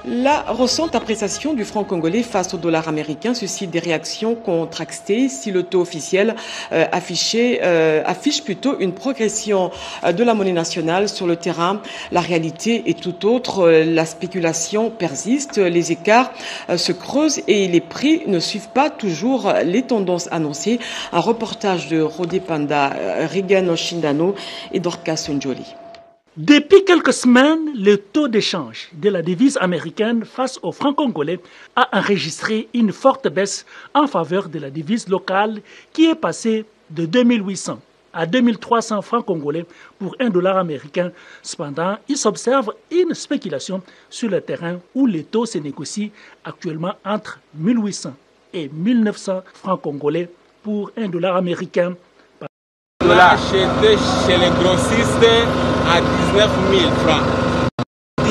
La récente appréciation du franc congolais face au dollar américain suscite des réactions contrastées. Si le taux officiel affiche plutôt une progression de la monnaie nationale sur le terrain, la réalité est tout autre. La spéculation persiste, les écarts se creusent et les prix ne suivent pas toujours les tendances annoncées. Un reportage de Rodé Panda, Regan Oshindano et Dorcas Njoli. Depuis quelques semaines, le taux d'échange de la devise américaine face au franc congolais a enregistré une forte baisse en faveur de la devise locale qui est passée de 2800 à 2300 francs congolais pour $1 américain. Cependant, il s'observe une spéculation sur le terrain où les taux se négocient actuellement entre 1800 et 1900 francs congolais pour $1 américain. On l'a acheté chez les grossistes à 19 000 francs, $10.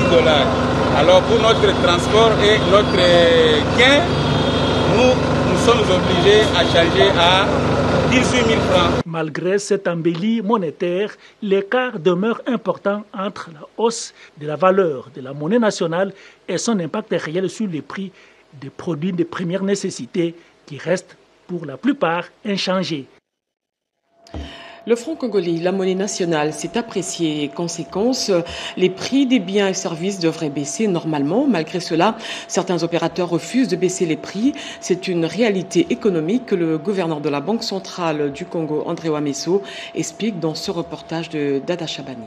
Alors pour notre transport et notre gain, nous sommes obligés à changer à 18 000 francs. Malgré cette embellie monétaire, l'écart demeure important entre la hausse de la valeur de la monnaie nationale et son impact réel sur les prix des produits de première nécessité qui restent pour la plupart inchangés. Le franc congolais, la monnaie nationale, s'est apprécié. Conséquence, les prix des biens et services devraient baisser normalement. Malgré cela, certains opérateurs refusent de baisser les prix. C'est une réalité économique que le gouverneur de la Banque centrale du Congo, André Wameso, explique dans ce reportage de Dada Chabani.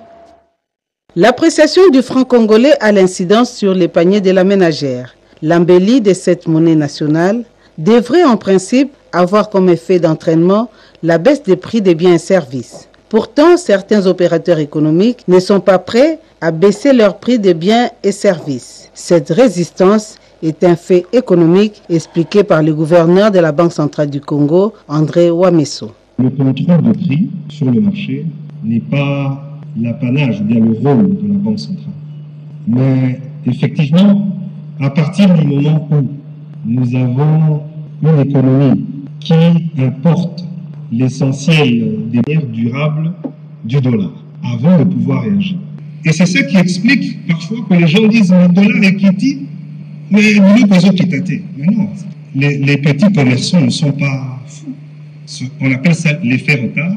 L'appréciation du franc congolais a l'incidence sur les paniers de la ménagère. L'embellie de cette monnaie nationale devrait en principe avoir comme effet d'entraînement la baisse des prix des biens et services. Pourtant, certains opérateurs économiques ne sont pas prêts à baisser leurs prix des biens et services. Cette résistance est un fait économique expliqué par le gouverneur de la Banque centrale du Congo, André Wameso. Le contrôle de prix sur le marché n'est pas l'apanage ou bien le rôle de la Banque centrale. Mais effectivement, à partir du moment où nous avons une économie qui importe l'essentiel des biens durables du dollar avant de pouvoir réagir. Et c'est ça qui explique parfois que les gens disent le dollar est quitti, mais nous pouvons quitter. Mais non, les petits commerçants ne sont pas fous. On appelle ça l'effet retard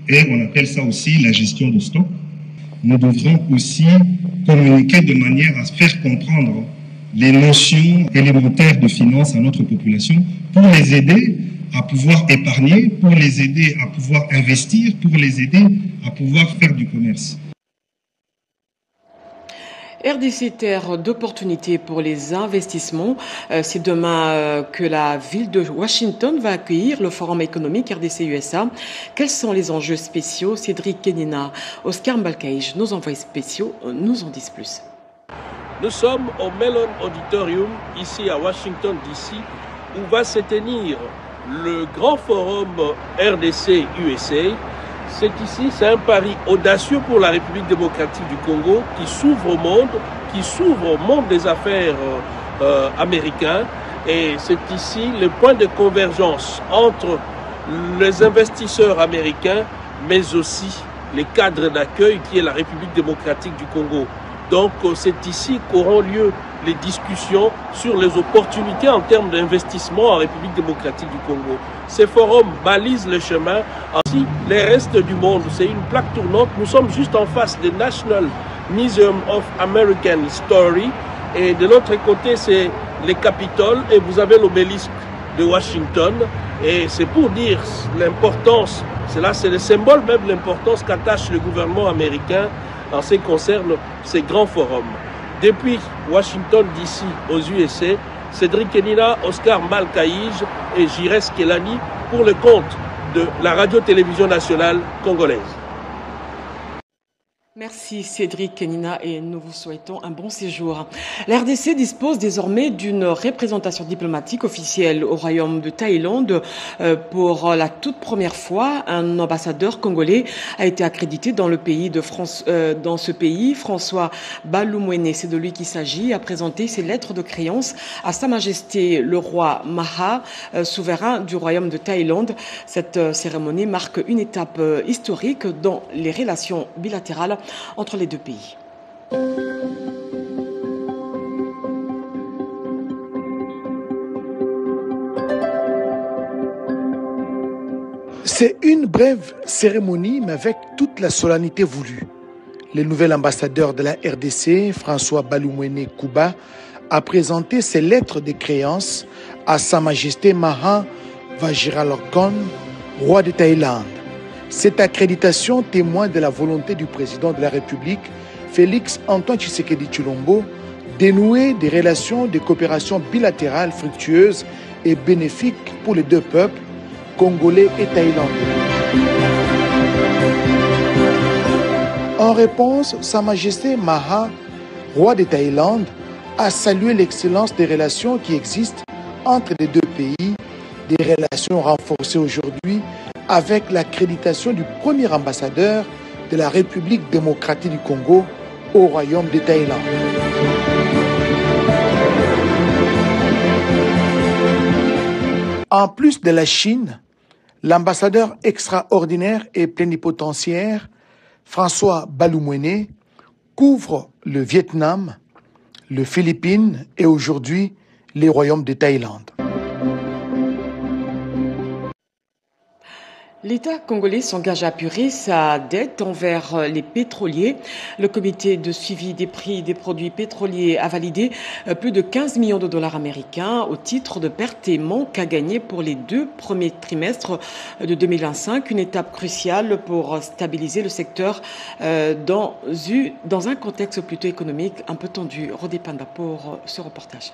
et on appelle ça aussi la gestion de stock. Nous devrons aussi communiquer de manière à faire comprendre les notions élémentaires de finance à notre population pour les aider à pouvoir épargner, pour les aider à pouvoir investir, pour les aider à pouvoir faire du commerce. RDC Terre d'opportunités pour les investissements. C'est demain que la ville de Washington va accueillir le forum économique RDC-USA. Quels sont les enjeux spéciaux? Cédric Kenina, Oscar Mbalkaïj, nos envoyés spéciaux, nous en disent plus. Nous sommes au Mellon Auditorium, ici à Washington, D.C., où va se tenir le grand forum RDC-USA. C'est ici, c'est un pari audacieux pour la République démocratique du Congo qui s'ouvre au monde des affaires américains. Et c'est ici le point de convergence entre les investisseurs américains, mais aussi les cadres d'accueil qui est la République démocratique du Congo. Donc c'est ici qu'auront lieu les discussions sur les opportunités en termes d'investissement en République démocratique du Congo. Ces forums balisent le chemin ainsi les restes du monde. C'est une plaque tournante. Nous sommes juste en face du National Museum of American History et de l'autre côté c'est les Capitole et vous avez l'obélisque de Washington et c'est pour dire l'importance, c'est le symbole même de l'importance qu'attache le gouvernement américain en ce qui concerne ces grands forums. Depuis Washington DC aux USA, Cédric Kenina, Oscar Mbalkaïj et Jires Kelani pour le compte de la radio-télévision nationale congolaise. Merci Cédric Kenina et nous vous souhaitons un bon séjour. La RDC dispose désormais d'une représentation diplomatique officielle au Royaume de Thaïlande. Pour la toute première fois, un ambassadeur congolais a été accrédité dans le pays de France. Dans ce pays, François Baloumouene, c'est de lui qu'il s'agit, a présenté ses lettres de créance à Sa Majesté le roi Maha, souverain du Royaume de Thaïlande. Cette cérémonie marque une étape historique dans les relations bilatérales entre les deux pays. C'est une brève cérémonie, mais avec toute la solennité voulue. Le nouvel ambassadeur de la RDC, François Balumwene Kuba, a présenté ses lettres de créance à Sa Majesté Maha Vajiralongkorn, roi de Thaïlande. Cette accréditation témoigne de la volonté du président de la République, Félix Antoine Tshisekedi Tshilombo, dénouer des relations de coopération bilatérales fructueuses et bénéfiques pour les deux peuples, congolais et thaïlandais. En réponse, Sa Majesté Maha, roi de Thaïlande, a salué l'excellence des relations qui existent entre les deux pays, des relations renforcées aujourd'hui avec l'accréditation du premier ambassadeur de la République démocratique du Congo au Royaume de Thaïlande. En plus de la Chine, l'ambassadeur extraordinaire et plénipotentiaire François Balumwene couvre le Vietnam, les Philippines et aujourd'hui les royaumes de Thaïlande. L'État congolais s'engage à apurer sa dette envers les pétroliers. Le comité de suivi des prix des produits pétroliers a validé plus de 15 millions de dollars américains au titre de pertes et manques à gagner pour les 2 premiers trimestres de 2025. Une étape cruciale pour stabiliser le secteur dans un contexte plutôt économique un peu tendu. Rodé Panda pour ce reportage.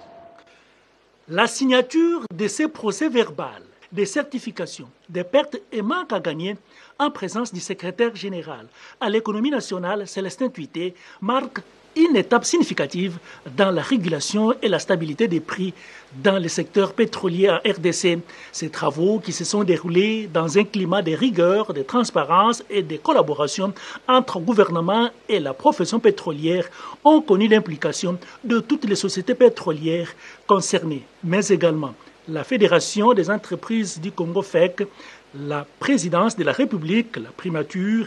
La signature de ces procès-verbaux des certifications, des pertes et manques à gagner en présence du secrétaire général à l'économie nationale, Célestin Tuité, marque une étape significative dans la régulation et la stabilité des prix dans le secteur pétrolier en RDC. Ces travaux qui se sont déroulés dans un climat de rigueur, de transparence et de collaboration entre le gouvernement et la profession pétrolière ont connu l'implication de toutes les sociétés pétrolières concernées, mais également la Fédération des entreprises du Congo FEC, la présidence de la République, la primature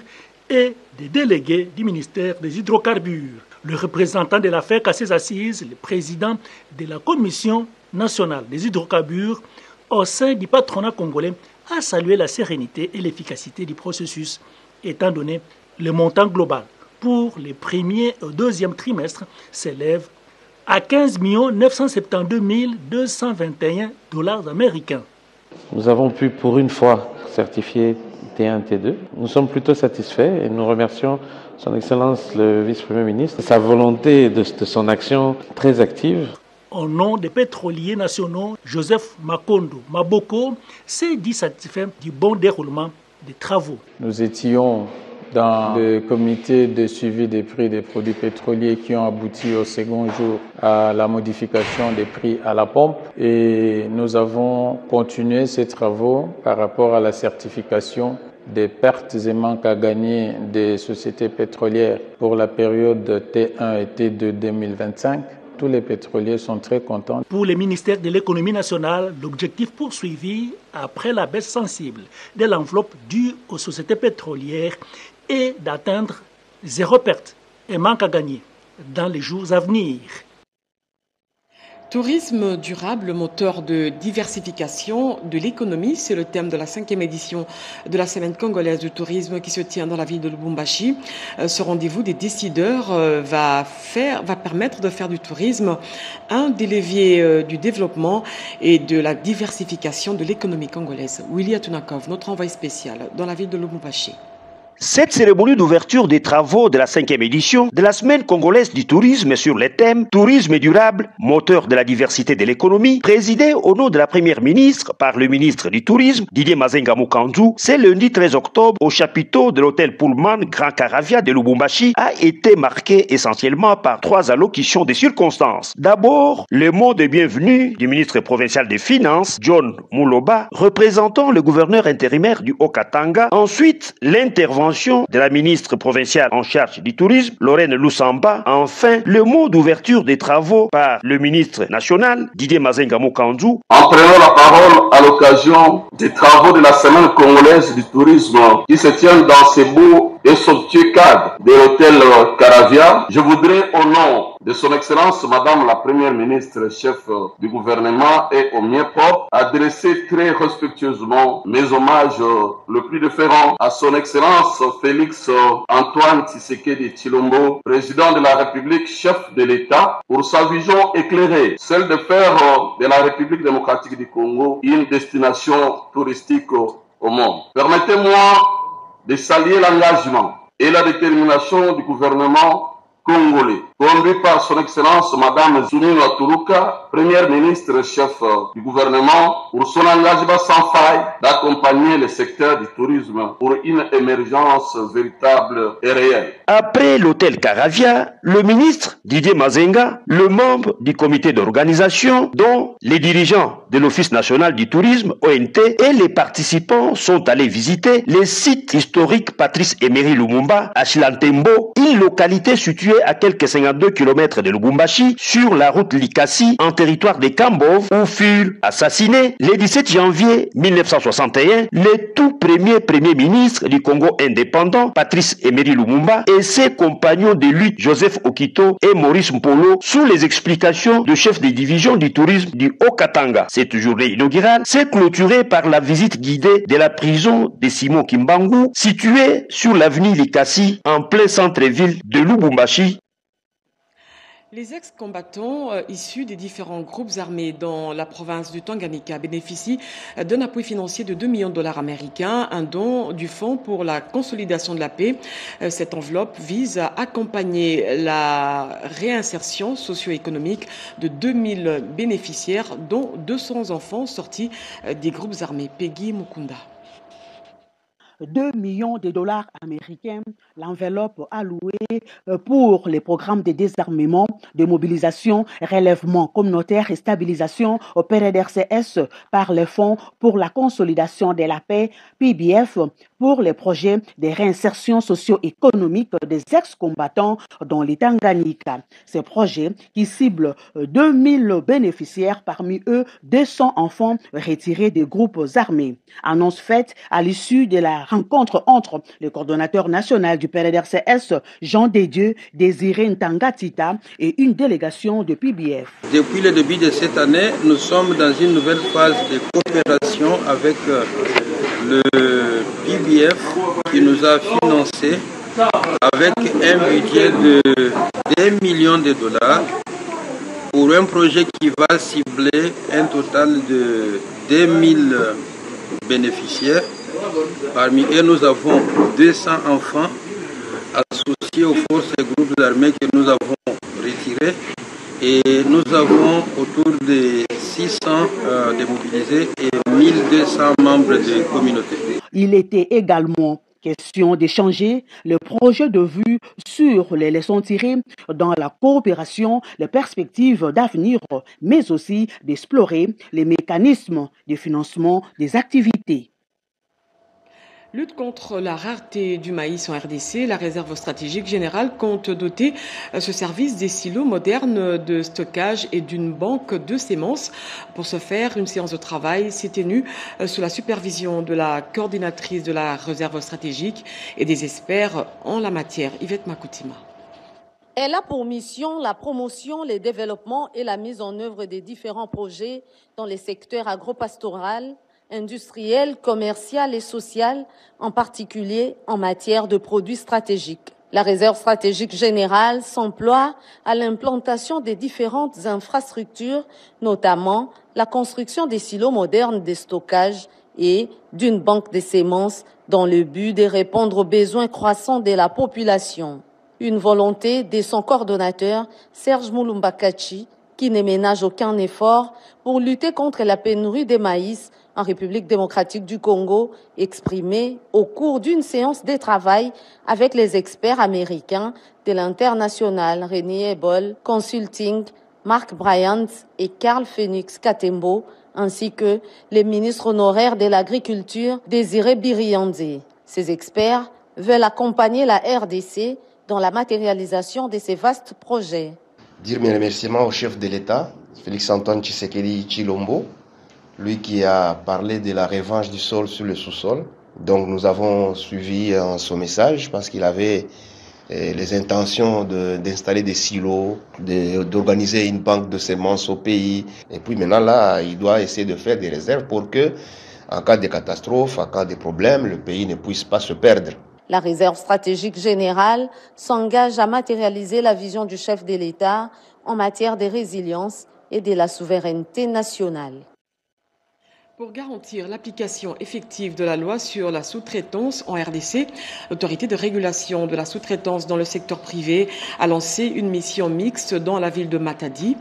et des délégués du ministère des hydrocarbures. Le représentant de la FEC à ses assises, le président de la Commission nationale des hydrocarbures au sein du patronat congolais, a salué la sérénité et l'efficacité du processus, étant donné le montant global pour les premiers et deuxième trimestres s'élève à 15 972 221 dollars américains. Nous avons pu pour une fois certifier T1, T2. Nous sommes plutôt satisfaits et nous remercions son Excellence le vice-premier ministre de sa volonté de son action très active. Au nom des pétroliers nationaux, Joseph Makondo Maboko s'est dit satisfait du bon déroulement des travaux. Nous étions dans le comité de suivi des prix des produits pétroliers qui ont abouti au second jour à la modification des prix à la pompe et nous avons continué ces travaux par rapport à la certification des pertes et manques à gagner des sociétés pétrolières pour la période T1 et T2 2025. Tous les pétroliers sont très contents. Pour le ministère de l'économie nationale, l'objectif poursuivi après la baisse sensible de l'enveloppe due aux sociétés pétrolières est d'atteindre 0 perte et manque à gagner dans les jours à venir. Tourisme durable, moteur de diversification de l'économie, c'est le thème de la 5e édition de la Semaine congolaise du tourisme qui se tient dans la ville de Lubumbashi. Ce rendez-vous des décideurs va permettre de faire du tourisme un des leviers du développement et de la diversification de l'économie congolaise. Willy Atunakov, notre envoyé spécial dans la ville de Lubumbashi. Cette cérémonie d'ouverture des travaux de la 5e édition de la Semaine congolaise du tourisme sur le thème Tourisme durable, moteur de la diversité de l'économie, présidée au nom de la première ministre par le ministre du Tourisme, Didier Mazenga Mukanzu, c'est lundi 13 octobre au chapiteau de l'hôtel Pullman Grand Caravia de Lubumbashi, a été marqué essentiellement par 3 allocutions de circonstances. D'abord, le mot de bienvenue du ministre provincial des Finances, John Muloba, représentant le gouverneur intérimaire du Haut-Katanga. Ensuite, l'intervention de la ministre provinciale en charge du tourisme, Lorraine Lusamba. Enfin, le mot d'ouverture des travaux par le ministre national, Didier Mazenga Mukanzu. En prenant la parole à l'occasion des travaux de la Semaine congolaise du tourisme qui se tient dans ce beau et somptueux cadre de l'hôtel Caravia, je voudrais au nom de son Excellence Madame la Première ministre, chef du gouvernement et au mien propre, adresser très respectueusement mes hommages le plus déférents à son Excellence Félix Antoine Tshisekedi Tshilombo, président de la République, chef de l'État, pour sa vision éclairée, celle de faire de la République démocratique du Congo une destination touristique au monde. Permettez-moi de saluer l'engagement et la détermination du gouvernement congolais, conduit par son Excellence Madame Zumino Aturuka, Première ministre chef du gouvernement, pour son engagement sans faille d'accompagner le secteur du tourisme pour une émergence véritable et réelle. Après l'hôtel Caravia, le ministre Didier Mazenga, le membre du comité d'organisation, dont les dirigeants de l'Office national du tourisme, ONT, et les participants sont allés visiter les sites historiques Patrice Emery Lumumba à Chilantembo, une localité située à quelques 52 km de Lubumbashi, sur la route Likasi, en territoire de Kambov, où furent assassinés le 17 janvier 1961 le tout premier ministre du Congo indépendant, Patrice Emery Lumumba, et ses compagnons de lutte Joseph Okito et Maurice Mpolo, sous les explications du chef de division du tourisme du Haut-Katanga. Cette journée inaugurale s'est clôturée par la visite guidée de la prison de Simon Kimbangu, située sur l'avenue Likasi, en plein centre-ville de Lubumbashi. Les ex-combattants issus des différents groupes armés dans la province du Tanganyika bénéficient d'un appui financier de $2 millions américains, un don du Fonds pour la consolidation de la paix. Cette enveloppe vise à accompagner la réinsertion socio-économique de 2000 bénéficiaires, dont 200 enfants sortis des groupes armés. Peggy Mukunda. $2 millions américains, l'enveloppe allouée pour les programmes de désarmement, de mobilisation, relèvement communautaire et stabilisation au PDRCS par le Fonds pour la consolidation de la paix, PBF, pour les projets de réinsertion socio-économique des ex-combattants dans les Tanganyika. Ces projets qui ciblent 2000 bénéficiaires, parmi eux 200 enfants retirés des groupes armés. Annonce faite à l'issue de la rencontre entre le coordonnateur national du PDRCS, Jean Desdieux, Désiré Ntangatita, et une délégation de PBF. Depuis le début de cette année, nous sommes dans une nouvelle phase de coopération avec le PBF qui nous a financé avec un budget de $1 million pour un projet qui va cibler un total de 2000 bénéficiaires. Parmi eux, nous avons 200 enfants associés aux forces et groupes armés que nous avons retirés et nous avons autour de 600 démobilisés et 1200 membres de communauté. Il était également question d'échanger le projet de vue sur les leçons tirées dans la coopération, les perspectives d'avenir, mais aussi d'explorer les mécanismes de financement des activités. Lutte contre la rareté du maïs en RDC, la réserve stratégique générale compte doter ce service des silos modernes de stockage et d'une banque de semences. Pour ce faire, une séance de travail s'est tenue sous la supervision de la coordinatrice de la réserve stratégique et des experts en la matière, Yvette Makoutima. Elle a pour mission la promotion, le développement et la mise en œuvre des différents projets dans les secteurs agropastoral, industriel, commercial et social, en particulier en matière de produits stratégiques. La réserve stratégique générale s'emploie à l'implantation des différentes infrastructures, notamment la construction des silos modernes de stockage et d'une banque de semences dans le but de répondre aux besoins croissants de la population. Une volonté de son coordonnateur, Serge Mulumbakachi, qui ne ménage aucun effort pour lutter contre la pénurie de maïs en République démocratique du Congo, exprimée au cours d'une séance de travail avec les experts américains de l'International Renewable Consulting, Mark Bryant et Carl Phoenix Katembo, ainsi que les ministres honoraires de l'Agriculture, Désiré Biriandé. Ces experts veulent accompagner la RDC dans la matérialisation de ces vastes projets. Dire mes remerciements au chef de l'État, Félix-Antoine Tshisekedi Tshilombo, lui qui a parlé de la revanche du sol sur le sous-sol. Donc nous avons suivi son message parce qu'il avait les intentions d'installer des silos, d'organiser une banque de semences au pays. Et puis maintenant là, il doit essayer de faire des réserves pour que, en cas de catastrophe, en cas de problème, le pays ne puisse pas se perdre. La réserve stratégique générale s'engage à matérialiser la vision du chef de l'État en matière de résilience et de la souveraineté nationale. Pour garantir l'application effective de la loi sur la sous-traitance en RDC, l'autorité de régulation de la sous-traitance dans le secteur privé a lancé une mission mixte dans la ville de Matadi.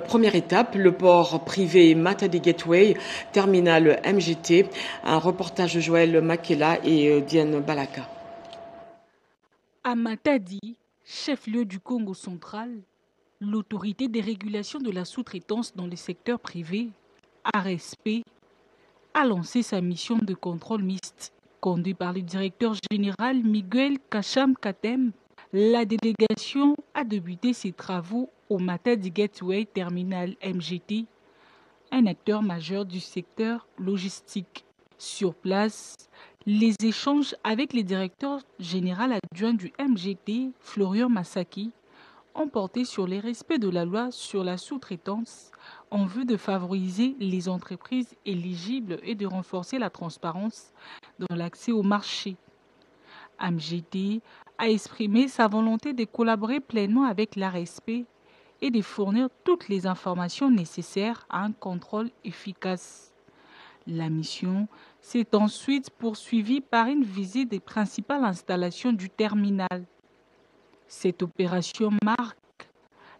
Première étape, le port privé Matadi Gateway, terminal MGT. Un reportage de Joël Makela et Diane Balaka. À Matadi, chef-lieu du Congo central, l'autorité de régulation de la sous-traitance dans le secteur privé, ARSP, a lancé sa mission de contrôle mixte. Conduit par le directeur général Miguel Kacham Katem, la délégation a débuté ses travaux au Matadi Gateway Terminal MGT, un acteur majeur du secteur logistique. Sur place, les échanges avec le directeur général adjoint du MGT, Florian Masaki, ont porté sur le respect de la loi sur la sous-traitance en vue de favoriser les entreprises éligibles et de renforcer la transparence dans l'accès au marché. MGT a exprimé sa volonté de collaborer pleinement avec l'ARSP et de fournir toutes les informations nécessaires à un contrôle efficace. La mission s'est ensuite poursuivie par une visite des principales installations du terminal. Cette opération marque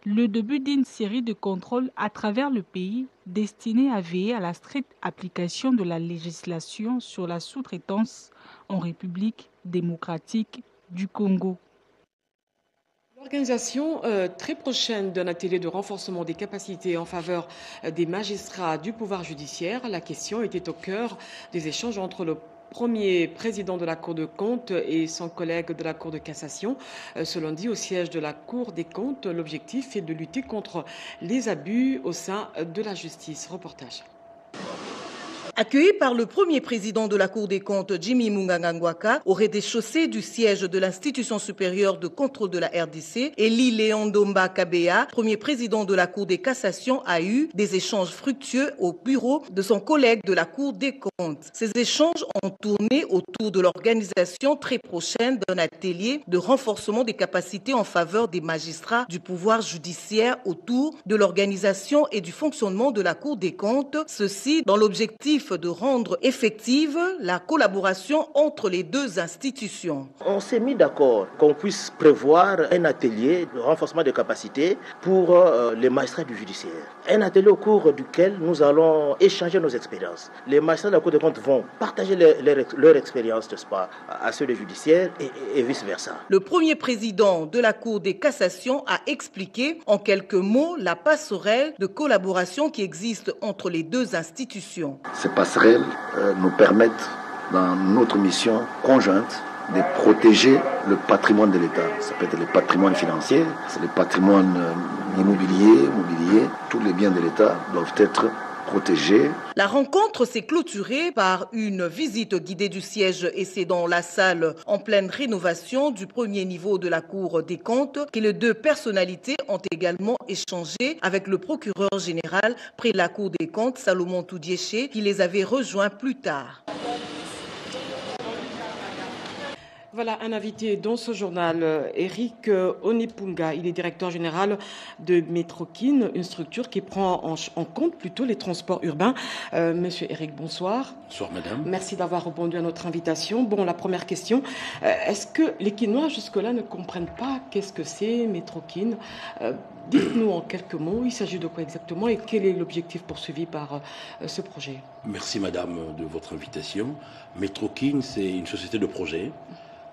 le début d'une série de contrôles à travers le pays destinés à veiller à la stricte application de la législation sur la sous-traitance en République démocratique du Congo. L'organisation très prochaine d'un atelier de renforcement des capacités en faveur des magistrats du pouvoir judiciaire. La question était au cœur des échanges entre le premier président de la Cour de comptes et son collègue de la Cour de cassation. Ce lundi, au siège de la Cour des comptes, l'objectif est de lutter contre les abus au sein de la justice. Reportage. Accueilli par le premier président de la Cour des comptes, Jimmy Mungangangwaka, au rez-de-chaussée du siège de l'institution supérieure de contrôle de la RDC, Eli Léon Domba Kabea, premier président de la Cour des cassations, a eu des échanges fructueux au bureau de son collègue de la Cour des comptes. Ces échanges ont tourné autour de l'organisation très prochaine d'un atelier de renforcement des capacités en faveur des magistrats du pouvoir judiciaire autour de l'organisation et du fonctionnement de la Cour des comptes, ceci dans l'objectif de rendre effective la collaboration entre les deux institutions. On s'est mis d'accord qu'on puisse prévoir un atelier de renforcement des capacités pour les magistrats du judiciaire. Un atelier au cours duquel nous allons échanger nos expériences. Les magistrats de la Cour des comptes vont partager leur expérience, n'est-ce pas, à ceux des judiciaires et vice-versa. Le premier président de la Cour des cassations a expliqué en quelques mots la passerelle de collaboration qui existe entre les deux institutions. Ces passerelles nous permettent, dans notre mission conjointe, de protéger le patrimoine de l'État. Ça peut être le patrimoine financier, c'est le patrimoine immobilier, tous les biens de l'État doivent être protégés. La rencontre s'est clôturée par une visite guidée du siège et c'est dans la salle en pleine rénovation du premier niveau de la Cour des comptes que les deux personnalités ont également échangé avec le procureur général près de la Cour des comptes, Salomon Toudiéché, qui les avait rejoints plus tard. Voilà un invité dans ce journal, Eric Onipunga. Il est directeur général de Metrokin, une structure qui prend en compte plutôt les transports urbains. Monsieur Eric, bonsoir. Bonsoir, madame. Merci d'avoir répondu à notre invitation. Bon, la première question, est-ce que les Quinois jusque-là ne comprennent pas qu'est-ce que c'est Metrokin? Dites-nous en quelques mots, il s'agit de quoi exactement et quel est l'objectif poursuivi par ce projet? Merci, madame, de votre invitation. Metrokin, c'est une société de projet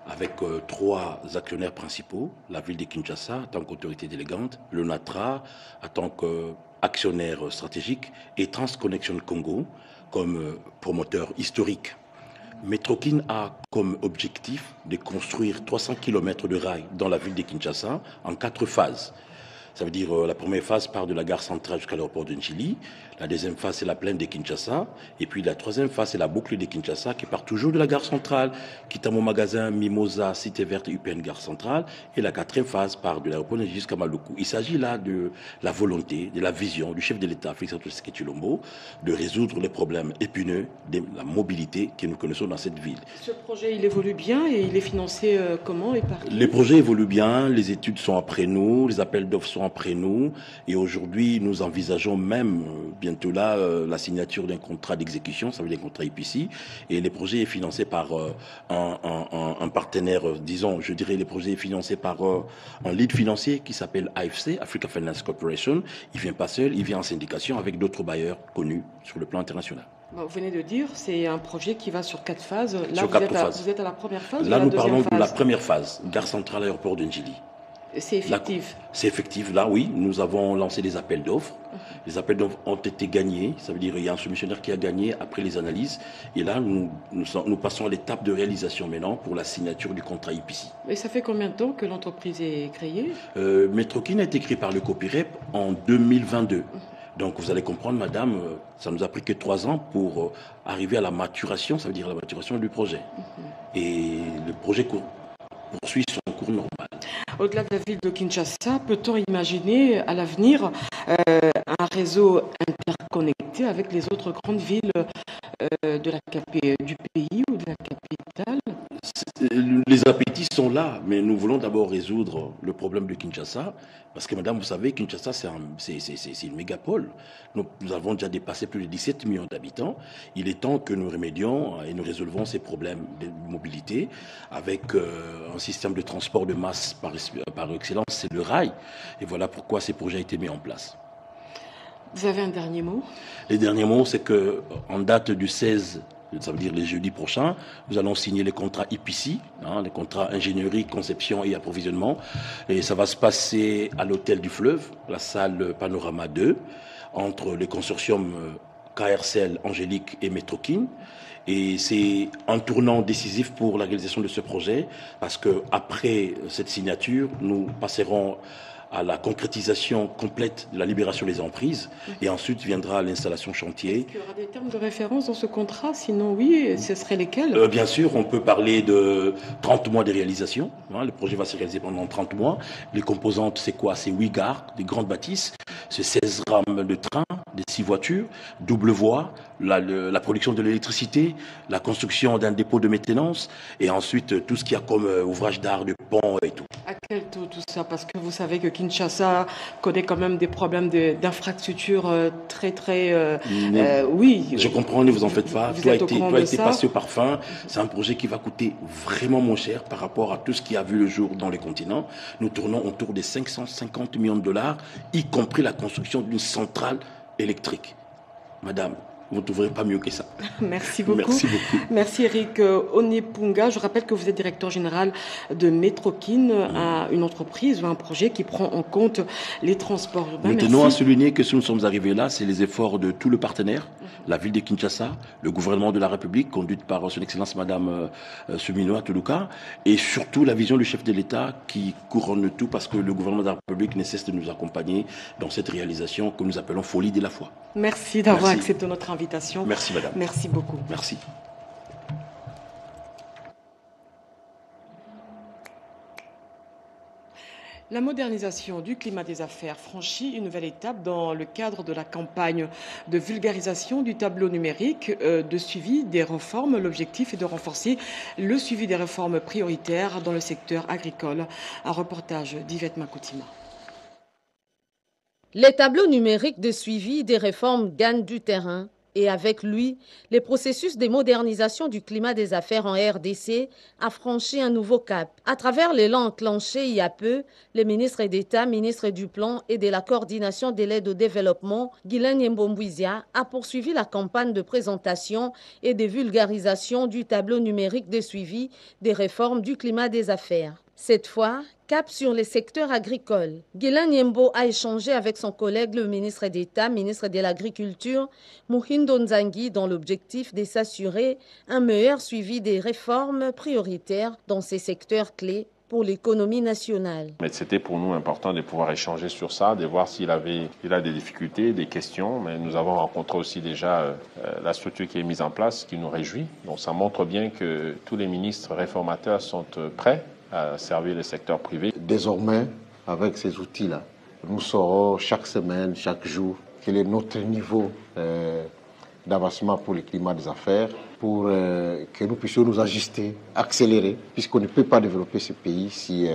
avec trois actionnaires principaux, la ville de Kinshasa en tant qu'autorité délégante, le NATRA en tant qu'actionnaire stratégique et Transconnection Congo comme promoteur historique. Metrokin a comme objectif de construire 300 km de rails dans la ville de Kinshasa en 4 phases. Ça veut dire la première phase part de la gare centrale jusqu'à l'aéroport de Njili. La deuxième phase, c'est la plaine de Kinshasa. Et puis la troisième phase, c'est la boucle de Kinshasa qui part toujours de la gare centrale, Kitamo Magasin, Mimosa, Cité Verte, UPN, gare centrale. Et la quatrième phase part de l'aéroport de Njili jusqu'à Maluku. Il s'agit là de la volonté, de la vision du chef de l'État, Félix Antoine Tshisekedi Tshilombo, de résoudre les problèmes épineux de la mobilité que nous connaissons dans cette ville. Ce projet, il évolue bien et il est financé comment et par qui? Les projets évoluent bien, les études sont après nous, les appels d'offres sont après nous. Et aujourd'hui, nous envisageons même bientôt là la signature d'un contrat d'exécution, ça veut dire un contrat IPC. Et le projet est financé par un partenaire, disons, je dirais, le projet est financé par un lead financier qui s'appelle AFC, Africa Finance Corporation. Il vient pas seul, il vient en syndication avec d'autres bailleurs connus sur le plan international. Vous venez de dire, c'est un projet qui va sur 4 phases. Là, sur vous êtes à la première phase. Là, ou nous la parlons phase de la première phase, gare centrale, aéroport de Njili. C'est effectif. C'est effectif. Là, oui, nous avons lancé des appels d'offres. Les appels d'offres ont été gagnés. Ça veut dire qu'il y a un soumissionnaire qui a gagné après les analyses. Et là, nous passons à l'étape de réalisation maintenant pour la signature du contrat IPC. Et ça fait combien de temps que l'entreprise est créée? Metrokin a été créé par le COPIREP en 2022. Donc vous allez comprendre, madame, ça nous a pris que 3 ans pour arriver à la maturation, ça veut dire la maturation du projet. Et le projet poursuit son cours normal. Au-delà de la ville de Kinshasa, peut-on imaginer à l'avenir un réseau interconnecté avec les autres grandes villes du pays ou de la capitale? Les appétits sont là, mais nous voulons d'abord résoudre le problème de Kinshasa, parce que madame, vous savez, Kinshasa, c'est une mégapole. Nous avons déjà dépassé plus de 17 millions d'habitants. Il est temps que nous remédions et nous résolvons ces problèmes de mobilité avec un système de transport de masse par excellence, c'est le rail. Et voilà pourquoi ces projets ont été mis en place. Vous avez un dernier mot? Le dernier mot, c'est qu'en date du 16, ça veut dire le jeudi prochain, nous allons signer les contrats IPC, les contrats ingénierie, conception et approvisionnement. Et ça va se passer à l'hôtel du Fleuve, la salle Panorama 2, entre les consortiums KRCL, Angélique et Metrokin. Et c'est un tournant décisif pour la réalisation de ce projet, parce qu'après cette signature, nous passerons à la concrétisation complète de la libération des emprises. Et ensuite viendra l'installation chantier. Est-ce qu'il y aura des termes de référence dans ce contrat? Sinon, oui, ce seraient lesquels? Bien sûr, on peut parler de 30 mois de réalisation. Le projet va se réaliser pendant 30 mois. Les composantes, c'est quoi? C'est 8 gares, des grandes bâtisses, c'est 16 rames de train, des 6 voitures, double voie, la production de l'électricité, la construction d'un dépôt de maintenance, et ensuite tout ce qu'il y a comme ouvrage d'art, de pont et tout. À quel taux tout ça? Parce que vous savez que Kinshasa connaît quand même des problèmes d'infrastructure très oui. Je comprends, ne vous en faites pas. Tout a été passé au parfum. C'est un projet qui va coûter vraiment moins cher par rapport à tout ce qui a vu le jour dans les continents. Nous tournons autour des 550 millions de dollars, y compris la construction d'une centrale électrique. Madame, vous ne trouverez pas mieux que ça. Merci beaucoup. Merci beaucoup. Merci Eric Onepunga. Je rappelle que vous êtes directeur général de Metrokin, une entreprise ou un projet qui prend en compte les transports urbains. Nous tenons à souligner que si nous sommes arrivés là, c'est les efforts de tout le partenaire, la ville de Kinshasa, le gouvernement de la République, conduite par son Excellence Madame Suminoa Tuluka, et surtout la vision du chef de l'État qui couronne tout, parce que le gouvernement de la République ne cesse de nous accompagner dans cette réalisation que nous appelons folie de la foi. Merci d'avoir accepté notre invitation. Merci madame. Merci beaucoup. Merci. La modernisation du climat des affaires franchit une nouvelle étape dans le cadre de la campagne de vulgarisation du tableau numérique de suivi des réformes. L'objectif est de renforcer le suivi des réformes prioritaires dans le secteur agricole. Un reportage d'Yvette Makoutima. Les tableaux numériques de suivi des réformes gagnent du terrain et avec lui, le processus de modernisation du climat des affaires en RDC a franchi un nouveau cap. À travers l'élan enclenché il y a peu, le ministre d'État, ministre du Plan et de la Coordination de l'aide au développement, Guylaine Nyembombouizia, a poursuivi la campagne de présentation et de vulgarisation du tableau numérique de suivi des réformes du climat des affaires. Cette fois, cap sur les secteurs agricoles. Guylaine Nyembo a échangé avec son collègue le ministre d'État, ministre de l'Agriculture, Muhindo Nzangi, dans l'objectif de s'assurer un meilleur suivi des réformes prioritaires dans ces secteurs clés pour l'économie nationale. Mais c'était pour nous important de pouvoir échanger sur ça, de voir s'il a des difficultés, des questions. Mais nous avons rencontré aussi déjà la structure qui est mise en place, qui nous réjouit. Donc ça montre bien que tous les ministres réformateurs sont prêts à servir le secteur privé. Désormais, avec ces outils-là, nous saurons chaque semaine, chaque jour, quel est notre niveau d'avancement pour le climat des affaires, pour que nous puissions nous ajuster, accélérer, puisqu'on ne peut pas développer ce pays si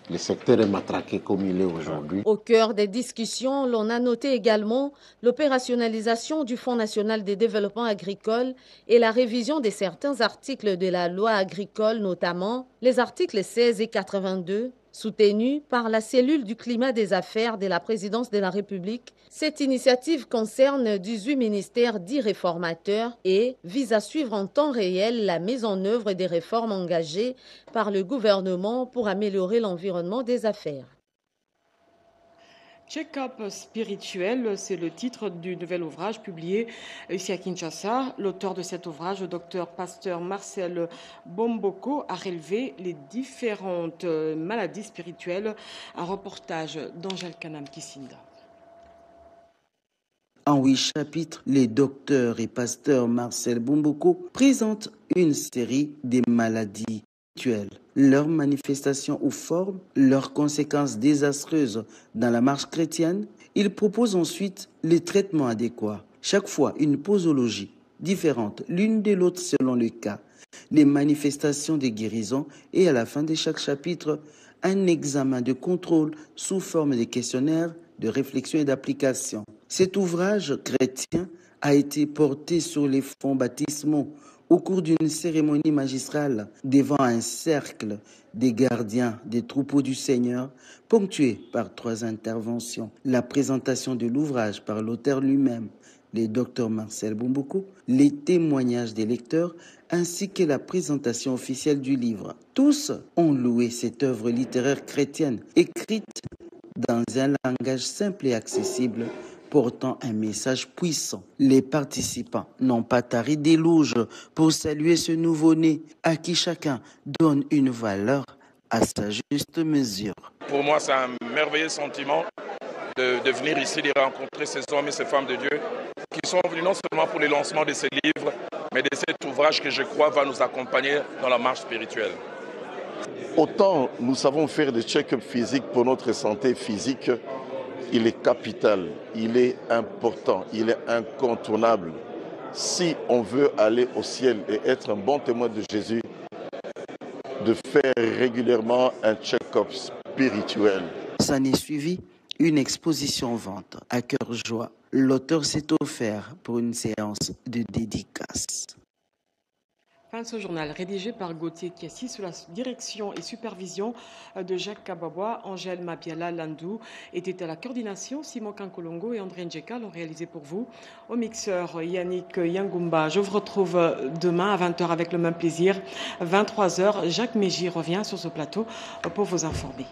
le secteur est matraqué comme il est aujourd'hui. Au cœur des discussions, l'on a noté également l'opérationnalisation du Fonds national de développement agricole et la révision de certains articles de la loi agricole, notamment les articles 16 et 82, soutenue par la cellule du climat des affaires de la présidence de la République. Cette initiative concerne 18 ministères dits réformateurs et vise à suivre en temps réel la mise en œuvre des réformes engagées par le gouvernement pour améliorer l'environnement des affaires. Check-up spirituel, c'est le titre du nouvel ouvrage publié ici à Kinshasa. L'auteur de cet ouvrage, le docteur pasteur Marcel Bomboko, a relevé les différentes maladies spirituelles. Un reportage d'Angèle Kanam Kisinda. En 8 chapitres, les docteurs et pasteurs Marcel Bomboko présentent une série des maladies spirituelles, leurs manifestations ou formes, leurs conséquences désastreuses dans la marche chrétienne. Ils proposent ensuite les traitements adéquats. Chaque fois, une posologie différente l'une de l'autre selon le cas, les manifestations des guérisons et à la fin de chaque chapitre, un examen de contrôle sous forme de questionnaires, de réflexion et d'application. Cet ouvrage chrétien a été porté sur les fonds baptismaux au cours d'une cérémonie magistrale devant un cercle des gardiens des troupeaux du Seigneur, ponctué par 3 interventions. La présentation de l'ouvrage par l'auteur lui-même, le docteur Marcel Bomboko, les témoignages des lecteurs, ainsi que la présentation officielle du livre. Tous ont loué cette œuvre littéraire chrétienne, écrite dans un langage simple et accessible, portant un message puissant. Les participants n'ont pas tari d'éloges pour saluer ce nouveau-né à qui chacun donne une valeur à sa juste mesure. Pour moi, c'est un merveilleux sentiment de venir ici, de rencontrer ces hommes et ces femmes de Dieu qui sont venus non seulement pour le lancement de ces livres, mais de cet ouvrage que je crois va nous accompagner dans la marche spirituelle. Autant nous savons faire des check-up physiques pour notre santé physique, il est capital, il est important, il est incontournable. Si on veut aller au ciel et être un bon témoin de Jésus, de faire régulièrement un check-up spirituel. Ça n'est suivi une exposition vente. À cœur joie, l'auteur s'est offert pour une séance de dédicace. Fin de ce journal rédigé par Gauthier Kiassi sous la direction et supervision de Jacques Kababois. Angèle Mabiala Landou était à la coordination. Simon Kankolongo et André Njeka l'ont réalisé pour vous. Au mixeur, Yannick Yangumba. Je vous retrouve demain à 20h avec le même plaisir. 23h, Jacques Mégy revient sur ce plateau pour vous informer.